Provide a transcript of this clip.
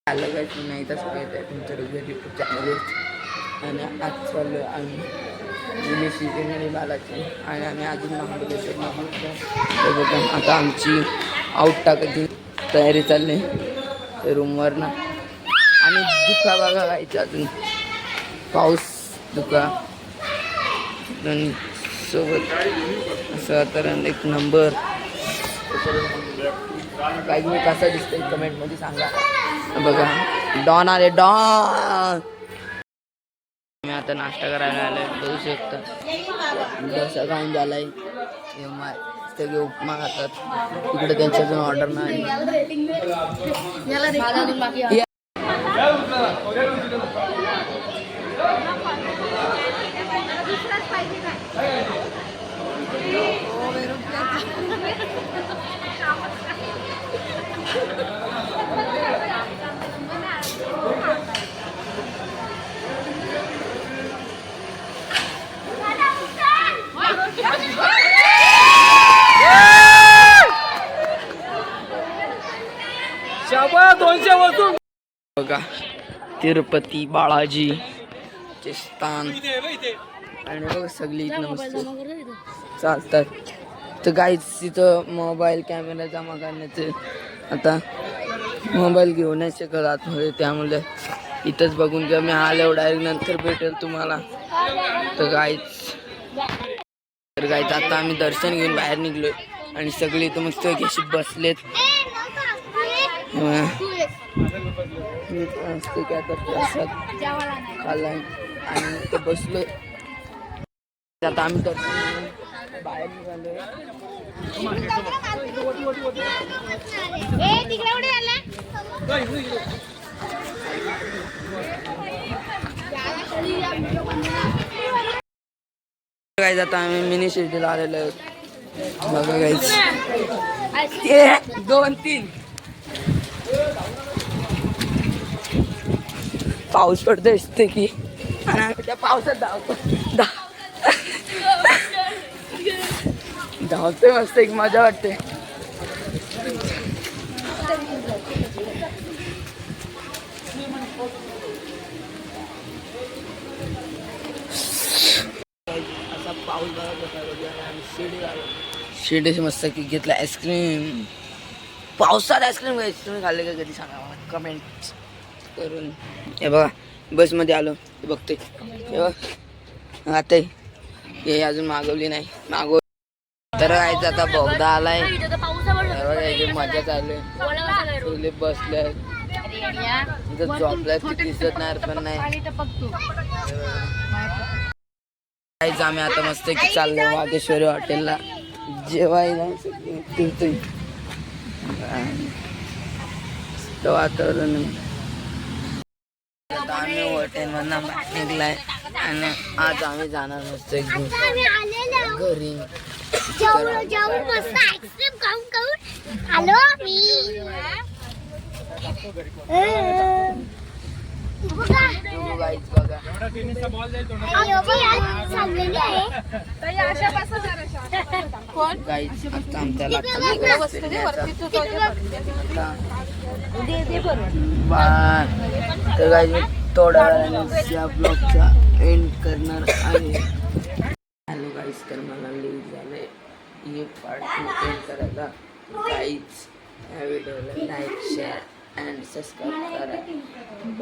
आलं काय की नाही तसं काय आहे तुमच्या युट्यूब चॅनलवर. आणि आज चाललो आम्ही सीजन आणि बालाची आणि आम्ही अजून महाबळेश्वर बघा. आता आमची आउट टाकायची तयारी चालली रूमवर ना. आणि दुका बघा गायचं अजून पाऊस दुका आणि सोबत असं तर एक नंबर. काही मी कसा दिसतोय कमेंटमध्ये सांगा. बघा डॉन आले डॉन. मी आता नाश्ता करायला आलोय बघू शकता. डोसा खाऊन झालाय सगळे उपमा खातात तिकडे त्यांच्याकडून ऑर्डर नाही. बघा तिरुपती बाळाजी चे स्थान आणि बघा सगळी नमस्ते चालतात. तर गाईच तिथं मोबाईल कॅमेरा जमा करण्याचे आता मोबाईल घेऊ नाही शकत आतमध्ये, त्यामुळे इथंच बघून घ्या. मी आल्यावर डायरेक्ट नंतर भेटेल तुम्हाला. तर गाईच आता आम्ही दर्शन घेऊन बाहेर निघलोय आणि सगळे इथं मस्त घेशी बसलेत. काय तर प्रसाद खाल्लाय आणि इथं बसलोय. आता आम्ही दर्शन घेऊन बाहेर निघालोय. गाईज आता आम्ही मिनी सिटीला आलेलो आहोत. बघा गाईज 2-3 पाऊस पडतोय दिसते की आणि आम्ही त्या पावसात धावतोय मस्त. एक मजा वाटते. असा पाऊस शिर्डी मस्त की घेतला आईस्क्रीम. पावसात आईस्क्रीम घ्यायची. तुम्ही खाल्ले का कधी सांगा मला कमेंट करून. हे बघा बसमध्ये आलो ते बघते हे बघ आता हे अजून मागवली नाही तर यायचं. आता बोगदा आलाय याची मजा चालू आहे. बसले झोपलाय दिसत नाही पण नाही. आम्ही आता मस्त की चाललो वागेश्वरी हॉटेलला जेवायला. वातावरण आम्ही हॉटेलमधनं बाहेर निघलाय आणि आज आम्ही जाणार मस्त घरी. बघा तर गाईज मी थोड्या वेळाने या ब्लॉगचा एंड करणार आहे. हॅलो गाईज, तर मला लेट झालंय हे पार्ट 2 एंड करायला. गाईज या व्हिडिओला लाईक शेअर अँड सबस्क्राईब करा.